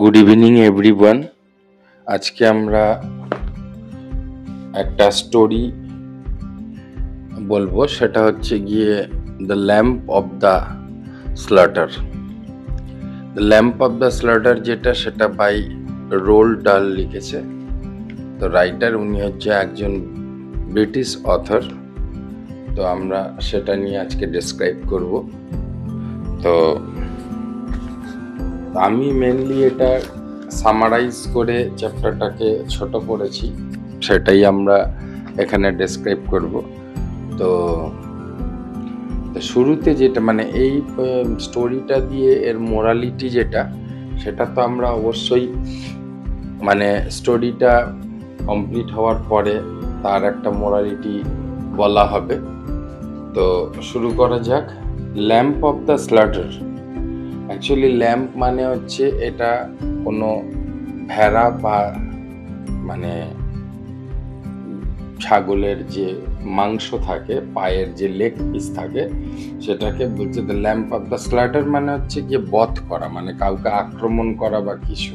Good evening everyone. আজকে আমরা একটা স্টোরি বলবো, সেটা হচ্ছে গিয়ে the lamp of the slaughter. The lamp of the slaughter যেটা, সেটা বাই রোল্ড ডাল লিখেছে। তো রাইটার উনি হচ্ছে একজন ব্রিটিশ অথর। তো আমরা সেটা নিয়ে আজকে ডেসক্রাইব করব। তো আমি মেনলি এটা সামারাইজ করে চ্যাপ্টারটাকে ছোট করেছি, সেটাই আমরা এখানে ডেসক্রাইব করব। তো শুরুতে যেটা মানে এই স্টোরিটা দিয়ে এর মোরালিটি যেটা, সেটা তো আমরা অবশ্যই মানে স্টোরিটা কমপ্লিট হওয়ার পরে তার একটা মোরালিটি বলা হবে। তো শুরু করা যাক। Lamp of the slaughter. Actually lamp মানে হচ্ছে এটা কোনো ভেড়া বা মানে ছাগলের যে মাংস থাকে, পায়ের যে লেগ পিস থাকে, সেটাকে বলছে the lamp of the slaughter. মানে হচ্ছে গিয়ে বধ করা, মানে কাউকে আক্রমণ করা বা কিছু,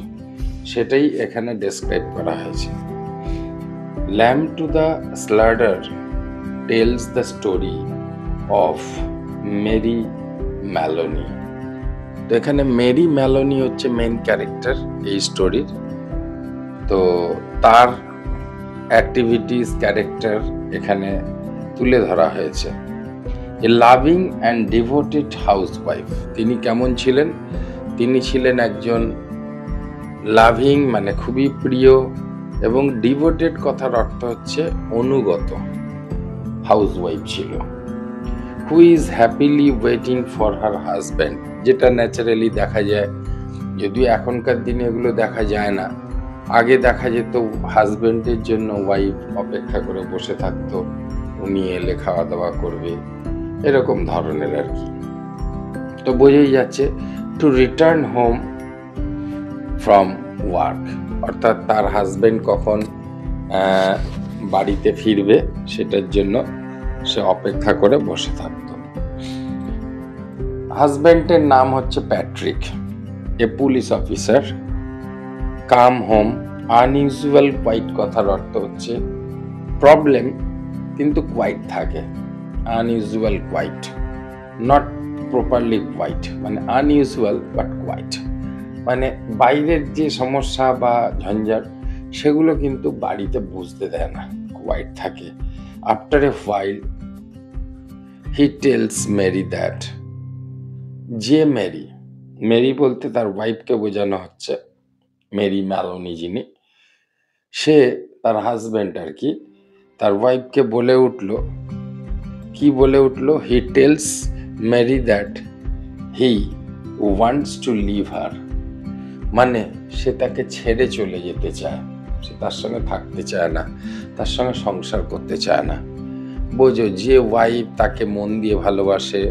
সেটাই এখানে ডেসক্রাইব করা হয়েছে। Lamp to the slaughter tells the story of Mary Maloney. তো এখানে মেরি ম্যালোনি হচ্ছে মেইন ক্যারেক্টার এই স্টোরির। তো তার অ্যাক্টিভিটিস, ক্যারেক্টার এখানে তুলে ধরা হয়েছে। এ লাভিং অ্যান্ড ডিভোটেড হাউসওয়াইফ। তিনি কেমন ছিলেন? তিনি ছিলেন একজন লাভিং মানে খুবই প্রিয়, এবং ডিভোটেড কথার অর্থ হচ্ছে অনুগত হাউসওয়াইফ ছিল। Who is happily waiting for her husband, যেটা ন্যাচারালি দেখা যায়, যদিও এখনকার দিনে এগুলো দেখা যায় না। আগে দেখা যেত হাজব্যান্ডের জন্য ওয়াইফ অপেক্ষা করে বসে থাকতো, উনি এলে খাওয়া দাওয়া করবে, এরকম ধরনের আর কি। তো বোঝাই যাচ্ছে to return home from work, অর্থাৎ তার হাজব্যান্ড কখন বাড়িতে ফিরবে সেটার জন্য সে অপেক্ষা করে বসে থাকতো। হাজব্যান্ডের নাম হচ্ছে Patrick, a police officer. Come home, unusual quiet কথার অর্থ হচ্ছে প্রবলেম কিন্তু কোয়াইট থাকে। Unusual quiet, not properly quiet, মানে আনইউজুয়াল বাট কোয়াইট, মানে বাইরের যে সমস্যা বা ঝঞ্ঝাট সেগুলো কিন্তু বাড়িতে বুঝতে দেয় না, কোয়াইট থাকে। After a while he tells Mary that, যে মেরি, মেরি বলতে তার ওয়াইফকে বোঝানো হচ্ছে, মেরি ম্যালোনি যিনি, সে তার হাজব্যান্ড আর কি, তার ওয়াইফকে বলে উঠল, কি বলে উঠল? He tells Mary that he wants to leave her, মানে সে তাকে ছেড়ে চলে যেতে চায়, সে তার সঙ্গে থাকতে চায় না, তার সঙ্গে সংসার করতে চায় না। বোঝো, যে ওয়াইফ তাকে মন দিয়ে ভালোবাসে,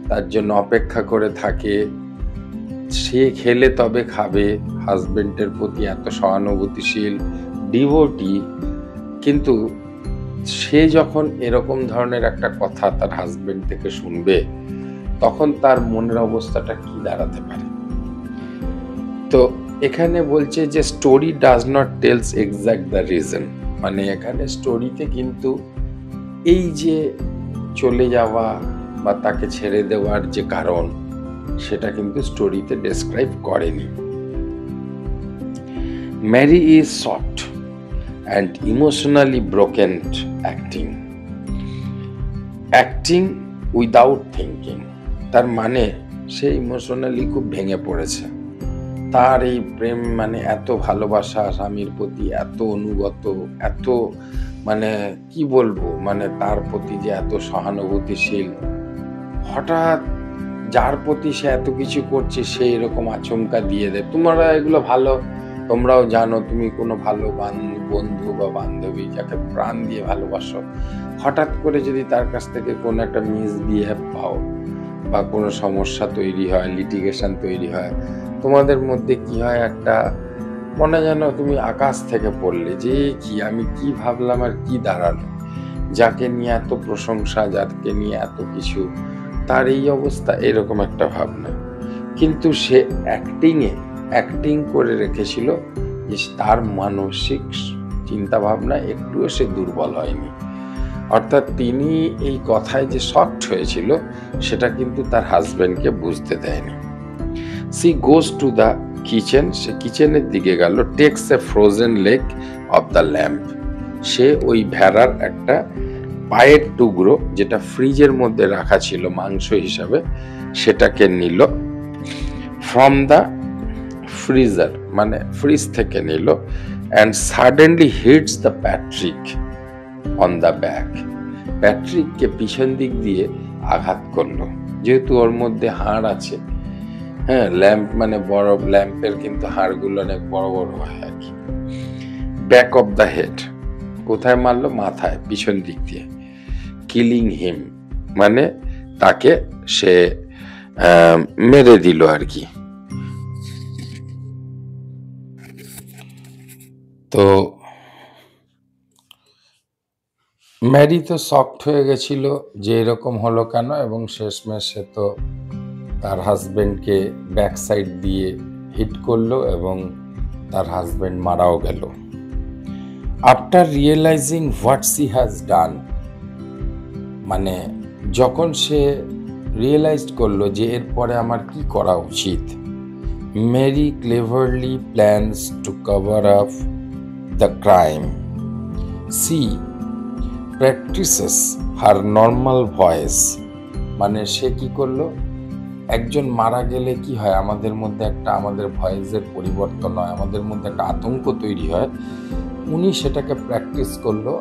তার জন্য অপেক্ষা করে থাকে, সে খেলে তবে খাবে, হাজবেন্ডের প্রতি এত সহানুভূতিশীল, ডিভোটি, কিন্তু সে যখন এরকম ধরনের একটা কথা তার হাজবেন্ড থেকে শুনবে, তখন তার মনের অবস্থাটা কি দাঁড়াতে পারে। তো এখানে বলছে যে story does not tells exact the reason, মানে এখানে স্টোরিতে কিন্তু এই যে চলে যাওয়া বা তাকে ছেড়ে দেওয়ার যে কারণ, সেটা কিন্তু স্টোরিতে ডেসক্রাইব করেনি। Mary is soft and emotionally broken acting without thinking, তার মানে সে ইমোশনালি খুব ভেঙে পড়েছে। তার এই প্রেম মানে এত ভালোবাসা স্বামীর প্রতি, এত অনুগত, এত মানে কি বলবো, মানে তার প্রতি যে এত সহানুভূতিশীল, হঠাৎ যার প্রতি সে এত কিছু করছে সে এরকম আচমকা দিয়ে দেয়। তোমরা এগুলো ভালো, তোমরাও জানো, তুমি কোনো ভালো বন্ধু বা বান্ধবী যাকে প্রাণ দিয়ে ভালোবাসো, হঠাৎ করে যদি তার কাছ থেকে কোনো একটা মিসবিহেভ পাও বা কোনো সমস্যা তৈরি হয়, লিটিগেশন তৈরি হয়, তোমাদের মধ্যে কি হয়, একটা মনে যেন তুমি আকাশ থেকে পড়লে, যে কি আমি কি ভাবলাম আর কি দাঁড়ালো, যাকে নিয়ে এত প্রশংসা, যাকে নিয়ে এত কিছু, তার এই অবস্থা, এরকম একটা ভাবনা। কিন্তু সে অ্যাক্টিংয়ে অ্যাক্টিং করে রেখেছিল যে তার মানসিক চিন্তাভাবনা একটুও সে দুর্বল হয়নি। অর্থাৎ তিনি এই কথায় যে শকড হয়েছিল সেটা কিন্তু তার হাজব্যান্ডকে বুঝতে দেয়নি। She goes to the kitchen, সে কিচেনের দিকে গেল, takes a frozen leg of the lamp, সে ওই ভেড়ার একটা পায়ের টুকরো যেটা ফ্রিজের মধ্যে রাখা ছিল মাংস হিসাবে সেটাকে নিল, ফ্রম দ্য ফ্রিজার মানে ফ্রিজ থেকে নিল, and suddenly hits the Patrick on the back, প্যাট্রিককে পিছন দিক দিয়ে আঘাত করলো, যেহেতু ওর মধ্যে হাড় আছে। হ্যাঁ, ল্যাম্প মানে বড়, ল্যাম্পের কিন্তু হাড়গুলো অনেক বড় বড় হয় আর কি। ব্যাক অফ দ্য হেড, কোথায় মারলো? মাথায়, পিছন দিক দিয়ে। কিলিং হিম মানে তাকে সে মেরে দিল আর কি। তো ম্যারি তো শকড হয়ে গেছিল যে এরকম হলো কেন, এবং শেষমেশ সে তো তার হাজবেন্ডকে ব্যাক সাইড দিয়ে হিট করলো এবং তার হাজবেন্ড মারাও গেল। After realising what she has done, মানে যখন সে রিয়েলাইজড করলো যে এরপরে আমার কি করা উচিত, Mary cleverly plans to cover up the crime. She practises her normal voice, মানে সে কি করলো, একজন মারা গেলে কি হয়, আমাদের মধ্যে একটা আমাদের ভয়েসের পরিবর্তন হয়, আমাদের মধ্যে একটা আতঙ্ক তৈরি হয়। উনি সেটাকে প্র্যাকটিস করলো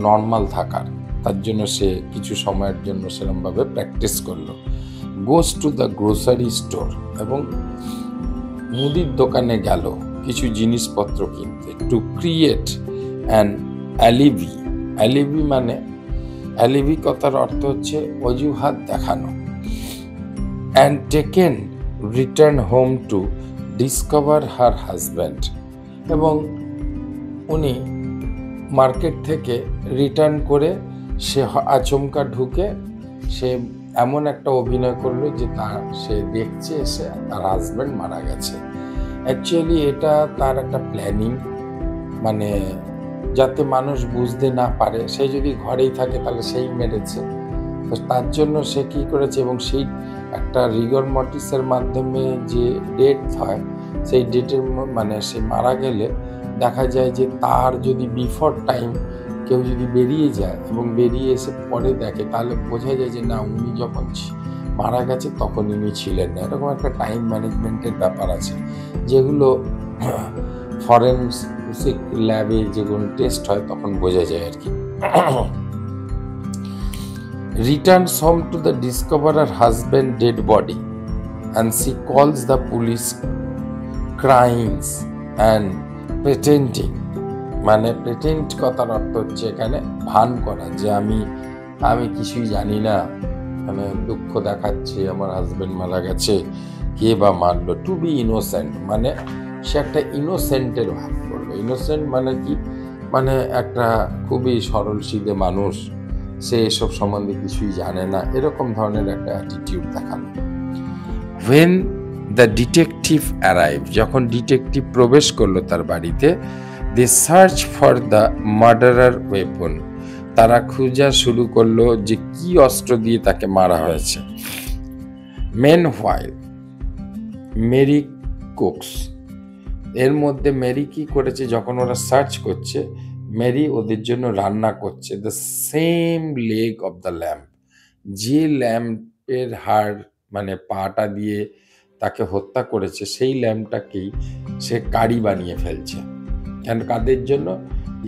নর্মাল থাকার, তার জন্য সে কিছু সময়ের জন্য সেরকমভাবে প্র্যাকটিস করলো। Goes to the grocery store, এবং মুদির দোকানে গেল কিছু জিনিসপত্র কিনতে। টু ক্রিয়েট অ্যান অ্যালিবি, অ্যালিবি মানে, অ্যালিবি কথার অর্থ হচ্ছে অজুহাত দেখানো। And taken return home to discover her husband, এবং উনি মার্কেট থেকে রিটার্ন করে সে আচমকা ঢুকে সে এমন একটা অভিনয় করলো যে সে দেখছে সে তার হাজব্যান্ড মারা গেছে। অ্যাকচুয়ালি এটা তার একটা প্ল্যানিং, মানে যাতে মানুষ বুঝতে না পারে, সে যদি ঘরেই থাকে তাহলে সেই মেরেছে, তো তার জন্য সে কি করেছে, এবং সেই একটা রিগর মর্টিসের মাধ্যমে যে ডেট হয় সেই ডেটের মানে সে মারা গেলে দেখা যায় যে তার যদি বিফোর টাইম কেউ যদি বেরিয়ে যায় এবং বেরিয়ে এসে পরে দেখে, তাহলে বোঝা যায় যে না, উনি যখন মারা গেছে তখন উনি ছিলেন না। এরকম একটা টাইম ম্যানেজমেন্টের ব্যাপার আছে, যেগুলো ফরেনসিক ল্যাবে যেগুলো টেস্ট হয় তখন বোঝা যায় আর কি। Returns home to the discover her husband's dead body, and she calls the police, crying and pretending, মানে প্রেটেন্ড কথার অর্থ হচ্ছে এখানে ভান করা, যে আমি কিছুই জানি না, মানে দুঃখ দেখাচ্ছে আমার হাজবেন্ড মারা গেছে, কে বা মারলো। টু বি ইনোসেন্ট মানে সে একটা ইনোসেন্টের ভাব করলো। ইনোসেন্ট মানে কি, মানে একটা খুবই সরল সিধে মানুষ, সে এসব সম্বন্ধে কিছুই জানে না, এরকম ধরনের একটা অ্যাটিটিউড দেখানো। When the detective arrived, যখন ডিটেকটিভ প্রবেশ করলো তার বাড়িতে, they search for the murderer weapon, তারা খোঁজা শুরু করলো যে কি অস্ত্র দিয়ে তাকে মারা হয়েছে। Meanwhile, Mary cooks, এর মধ্যে মেরি কি করেছে, যখন ওরা সার্চ করছে মেরি ওদের জন্য রান্না করছে the same leg of the lamp, যে ল্যাম্পের হাড় মানে পাটা দিয়ে তাকে হত্যা করেছে সেই ল্যাম্পটাকেই সে কারি বানিয়ে ফেলছে। কেন, কাদের জন্য?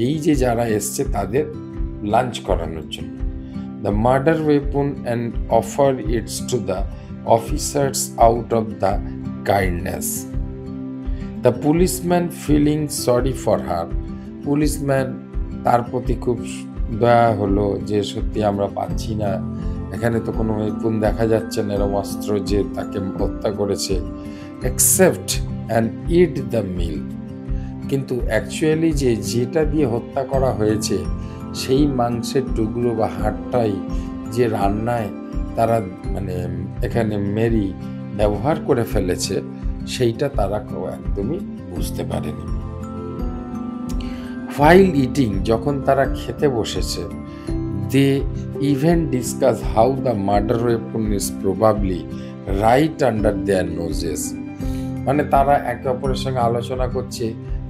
এই যে যারা এসছে তাদের লাঞ্চ করানোর জন্য। The murder weapon and offer its to the officers out of the kindness. The policeman feeling sorry for her, policeman তার প্রতি খুব দয়া হলো যে সত্যি আমরা পাচ্ছি না, এখানে তো কোনো ওয়েপন দেখা যাচ্ছে না, এরকম অস্ত্র যে তাকে হত্যা করেছে। অ্যাকসেপ্ট অ্যান্ড ইট দ্য মিল, কিন্তু অ্যাকচুয়ালি যেটা দিয়ে হত্যা করা হয়েছে সেই মাংসের টুকরো বা হাড়টাই যে রান্নায় তারা মানে এখানে মেরি ব্যবহার করে ফেলেছে, সেইটা তারা একদমই বুঝতে পারেনি। While eating, যখন তারা খেতে বসেছে, they even discuss how the murder weapon is probably right under their noses. মানে তারা একে অপরের সঙ্গে আলোচনা করছে,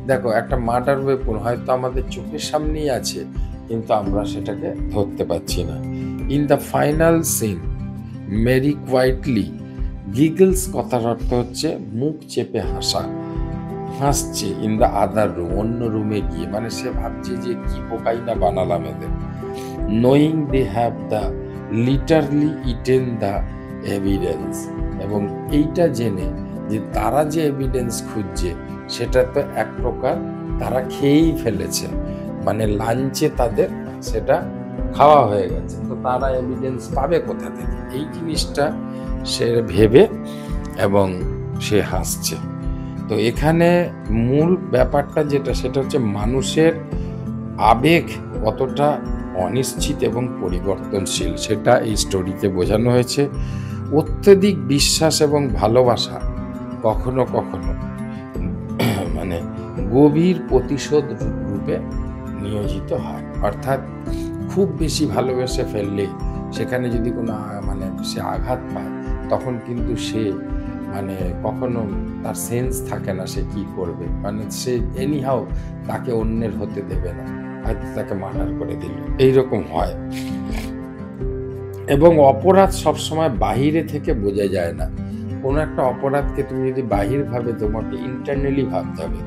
দেখো একটা মার্ডার ওয়েপন হয়তো আমাদের চোখের সামনেই আছে, কিন্তু আমরা সেটাকে ধরতে পারছি না। In the final scene, Mary quietly giggles, কথার অর্থ হচ্ছে মুখ চেপে হাসছে ইন দ্য আদার রুম, অন্য রুমে গিয়ে, মানে সে ভাবছে যে কি পোকাই না বানালাম এদের। Knowing they have the literally eaten the evidence, এবং এইটা জেনে যে তারা যে এভিডেন্স খুঁজছে সেটা তো এক প্রকার তারা খেয়েই ফেলেছে, মানে লাঞ্চে তাদের সেটা খাওয়া হয়ে গেছে, তো তারা এভিডেন্স পাবে কোথা থেকে, এই জিনিসটা সে ভেবে এবং সে হাসছে। তো এখানে মূল ব্যাপারটা যেটা, সেটা হচ্ছে মানুষের আবেগ কতটা অনিশ্চিত এবং পরিবর্তনশীল, সেটা এই স্টোরিতে বোঝানো হয়েছে। অত্যধিক বিশ্বাস এবং ভালোবাসা কখনো কখনো মানে গভীর প্রতিশোধ রূপে নিয়োজিত হয়, অর্থাৎ খুব বেশি ভালোবেসে ফেললে সেখানে যদি কোনো মানে সে আঘাত পায়, তখন কিন্তু সে মানে কখনো তার সেন্স থাকে না সে কি করবে, মানে সে এনিহাও তাকে অন্যের হতে দেবে না, হয়তো তাকে মার্ডার করে দিল, এইরকম হয়। এবং অপরাধ সবসময় বাহিরে থেকে বোঝা যায় না। কোনো একটা অপরাধকে তুমি যদি বাহিরভাবে, তোমাকে ইন্টারনালি ভাবতে হবে।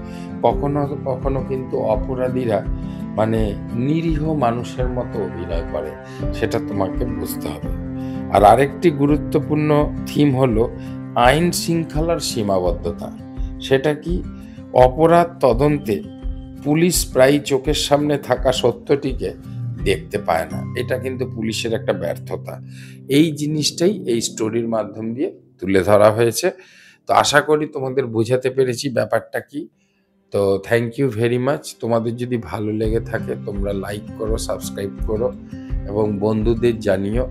কখনো কখনো কিন্তু অপরাধীরা মানে নিরীহ মানুষের মতো অভিনয় করে, সেটা তোমাকে বুঝতে হবে। আর আরেকটি গুরুত্বপূর্ণ থিম হলো আইন শৃঙ্খলার সীমাবদ্ধতা। সেটা কি? অপরাধ তদন্তে পুলিশ প্রায় চোখের সামনে থাকা সত্যটিকে দেখতে পায় না, এটা কিন্তু পুলিশের একটা ব্যর্থতা। এই জিনিসটাই এই স্টোরির মাধ্যম দিয়ে তুলে ধরা হয়েছে। তো আশা করি তোমাদের বোঝাতে পেরেছি ব্যাপারটা কি। তো থ্যাংক ইউ ভেরি মাচ। তোমাদের যদি ভালো লেগে থাকে তোমরা লাইক করো, সাবস্ক্রাইব করো এবং বন্ধুদের জানিও।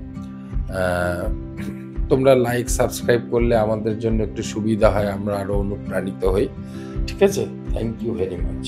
তোমরা লাইক সাবস্ক্রাইব করলে আমাদের জন্য একটু সুবিধা হয়, আমরা আরও অনুপ্রাণিত হই। ঠিক আছে, থ্যাংক ইউ ভেরি মাচ।